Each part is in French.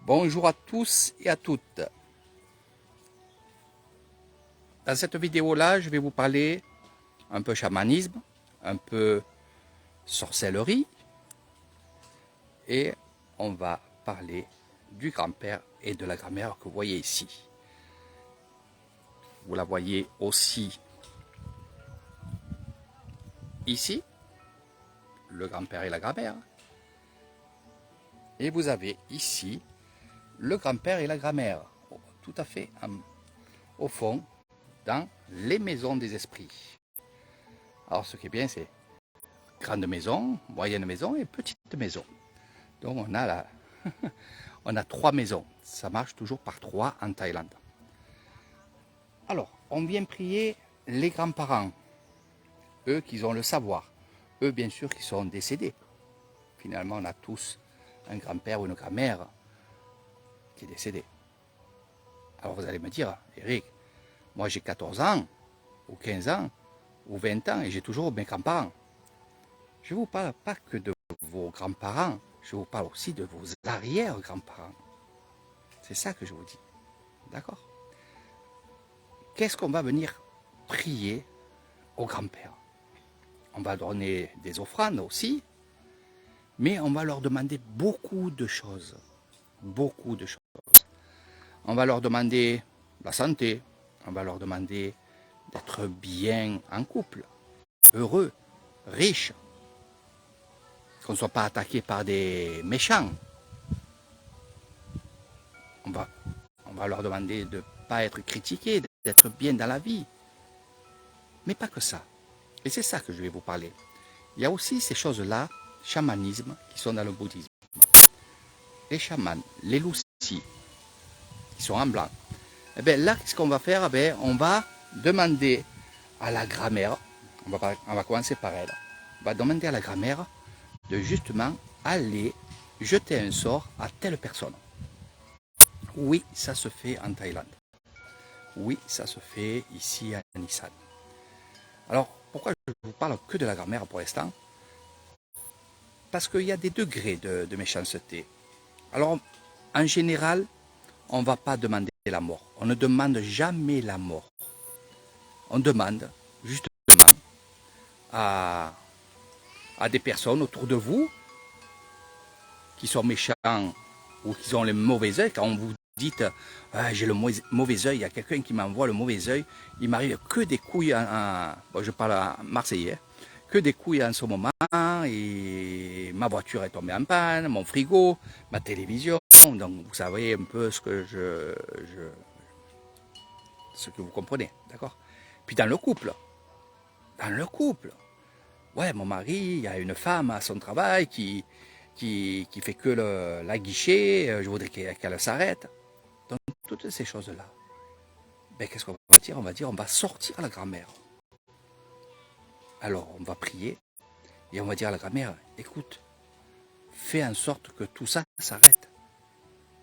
Bonjour à tous et à toutes. Dans cette vidéo-là, je vais vous parler un peu chamanisme, un peu sorcellerie et on va parler du grand-père et de la grand-mère que vous voyez ici. Vous la voyez aussi ici, le grand-père et la grand-mère. Et vous avez ici le grand-père et la grand-mère, tout à fait au fond, dans les maisons des esprits. Alors ce qui est bien, c'est grande maison, moyenne maison et petite maison. Donc on a 3 maisons. Ça marche toujours par 3 en Thaïlande. Alors, on vient prier les grands-parents, eux qui ont le savoir, eux bien sûr qui sont décédés. Finalement, on a tous un grand-père ou une grand-mère qui est décédé. Alors vous allez me dire, Eric, moi j'ai 14 ans, ou 15 ans, ou 20 ans, et j'ai toujours mes grands-parents. Je ne vous parle pas que de vos grands-parents, je vous parle aussi de vos arrière-grands-parents. C'est ça que je vous dis. D'accord? Qu'est-ce qu'on va venir prier au grand-père? On va donner des offrandes aussi, mais on va leur demander beaucoup de choses. Beaucoup de choses. On va leur demander la santé, on va leur demander d'être bien en couple, heureux, riches, qu'on ne soit pas attaqué par des méchants. On va leur demander de ne pas être critiqués, d'être bien dans la vie. Mais pas que ça. Et c'est ça que je vais vous parler. Il y a aussi ces choses-là, chamanisme, qui sont dans le bouddhisme. Les chamans, les loucis, qui sont en blanc. Et bien là, qu'est-ce qu'on va faire? Eh bien, on va demander à la grand-mère, on va commencer par elle, on va demander à la grand-mère de justement aller jeter un sort à telle personne. Oui, ça se fait en Thaïlande. Oui, ça se fait ici à Nissan. Alors, pourquoi je ne vous parle que de la grand-mère pour l'instant? Parce qu'il y a des degrés de méchanceté. Alors, en général, on ne va pas demander la mort. On ne demande jamais la mort. On demande justement à des personnes autour de vous qui sont méchants ou qui ont le mauvais œil. Quand on vous dit ah, j'ai le mauvais œil, il y a quelqu'un qui m'envoie le mauvais œil, il m'arrive que des couilles bon, je parle en marseillais, que des couilles en ce moment, et ma voiture est tombée en panne, mon frigo, ma télévision, donc vous savez un peu ce que ce que vous comprenez, d'accord? Puis dans le couple, ouais, mon mari, il y a une femme à son travail qui fait que la guichet, je voudrais qu'elle s'arrête. Donc toutes ces choses-là, ben, qu'est-ce qu'on va dire? On va dire, on va sortir la grand-mère. Alors on va prier et on va dire à la grand-mère, écoute, fais en sorte que tout ça s'arrête.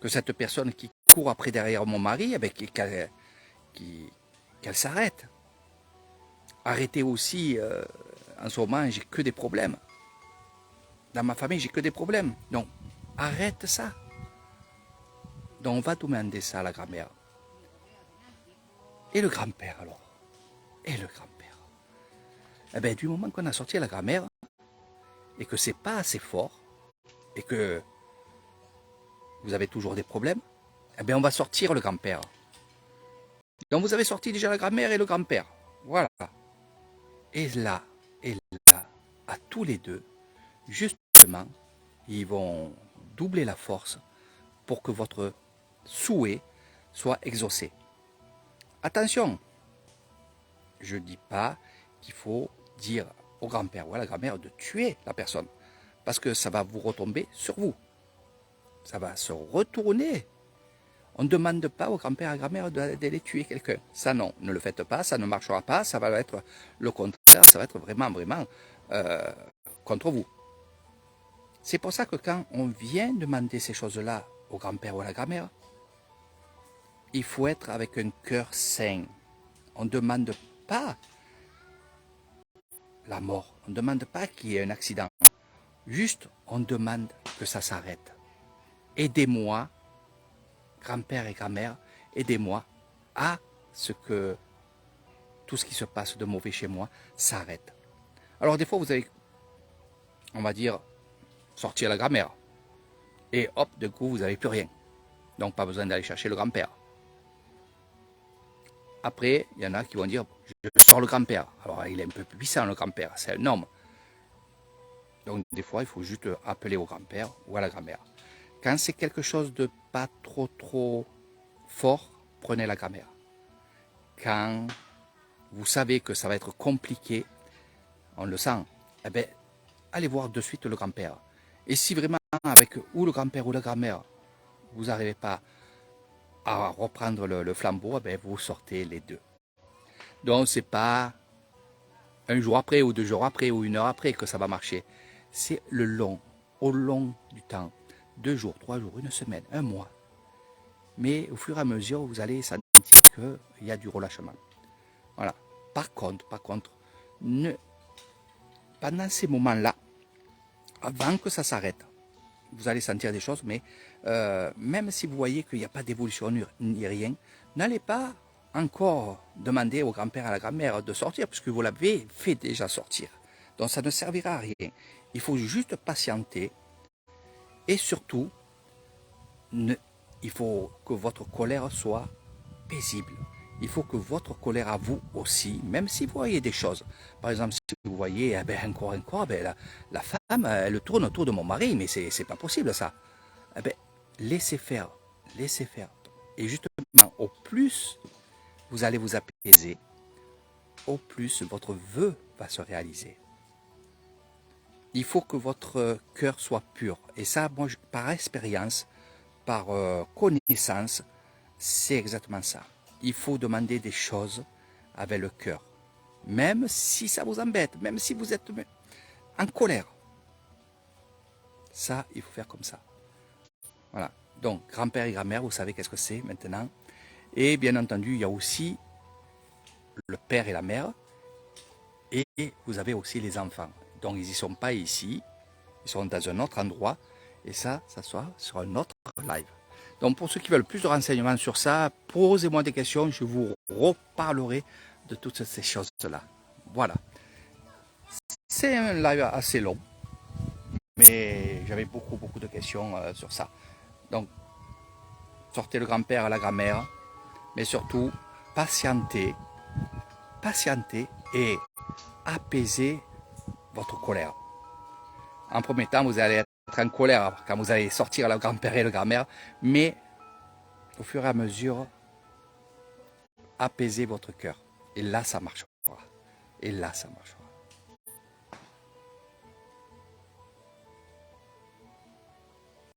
Que cette personne qui court après derrière mon mari, eh ben, qu'elle s'arrête. Arrêtez aussi, en ce moment, j'ai que des problèmes. Dans ma famille, j'ai que des problèmes. Donc, arrête ça. Donc, on va demander ça à la grand-mère. Et le grand-père, alors? Et le grand-père? Eh bien, du moment qu'on a sorti la grand-mère, et que c'est pas assez fort, et que vous avez toujours des problèmes, eh bien, on va sortir le grand-père. Donc, vous avez sorti déjà la grand-mère et le grand-père. Voilà. Et là, à tous les deux, justement, ils vont doubler la force pour que votre souhait soit exaucé. Attention, je ne dis pas qu'il faut dire au grand-père ou à la grand-mère de tuer la personne, parce que ça va vous retomber sur vous. Ça va se retourner. On ne demande pas au grand-père et à la grand-mère d'aller tuer quelqu'un. Ça non, ne le faites pas, ça ne marchera pas, ça va être le contraire, ça va être vraiment contre vous. C'est pour ça que quand on vient demander ces choses-là au grand-père ou à la grand-mère, il faut être avec un cœur sain. On ne demande pas la mort, on ne demande pas qu'il y ait un accident. Juste, on demande que ça s'arrête. Aidez-moi grand-père et grand-mère, aidez-moi à ce que tout ce qui se passe de mauvais chez moi s'arrête. Alors des fois, vous allez, on va dire, sortir la grand-mère. Et hop, de coup, vous n'avez plus rien. Donc pas besoin d'aller chercher le grand-père. Après, il y en a qui vont dire, je sors le grand-père. Alors il est un peu puissant le grand-père, c'est un homme. Donc des fois, il faut juste appeler au grand-père ou à la grand-mère. Quand c'est quelque chose de pas trop fort, prenez la grand-mère. Quand vous savez que ça va être compliqué, on le sent, eh bien, allez voir de suite le grand-père. Et si vraiment avec ou le grand-père ou la grand-mère, vous n'arrivez pas à reprendre le flambeau, eh bien, vous sortez les deux. Donc c'est pas un jour après ou 2 jours après ou 1 heure après que ça va marcher. C'est au long du temps. 2 jours, 3 jours, 1 semaine, 1 mois. Mais au fur et à mesure, vous allez sentir qu'il y a du relâchement. Voilà. Par contre, pendant ces moments-là, avant que ça s'arrête, vous allez sentir des choses, mais même si vous voyez qu'il n'y a pas d'évolution ni rien, n'allez pas encore demander au grand-père et à la grand-mère de sortir, puisque vous l'avez fait déjà sortir. Donc ça ne servira à rien. Il faut juste patienter et surtout, il faut que votre colère soit paisible. Il faut que votre colère à vous aussi, même si vous voyez des choses, par exemple, si vous voyez encore, la femme, elle tourne autour de mon mari, mais c'est pas possible ça. Laissez faire, laissez faire. Et justement, au plus vous allez vous apaiser, au plus votre vœu va se réaliser. Il faut que votre cœur soit pur. Et ça, moi, par expérience, par connaissance, c'est exactement ça. Il faut demander des choses avec le cœur. Même si ça vous embête, même si vous êtes en colère. Ça, il faut faire comme ça. Voilà. Donc, grand-père et grand-mère, vous savez qu'est-ce que c'est maintenant. Et bien entendu, il y a aussi le père et la mère. Et vous avez aussi les enfants. Donc, ils n'y sont pas ici. Ils sont dans un autre endroit. Et ça sera sur un autre live. Donc, pour ceux qui veulent plus de renseignements sur ça, posez-moi des questions. Je vous reparlerai de toutes ces choses-là. Voilà. C'est un live assez long. Mais j'avais beaucoup de questions sur ça. Donc, sortez le grand-père à la grand-mère. Mais surtout, patientez et apaisez votre colère. En premier temps, vous allez être en colère quand vous allez sortir le grand-père et la grand-mère, mais au fur et à mesure, apaisez votre cœur. Et là, ça marchera. Et là, ça marchera.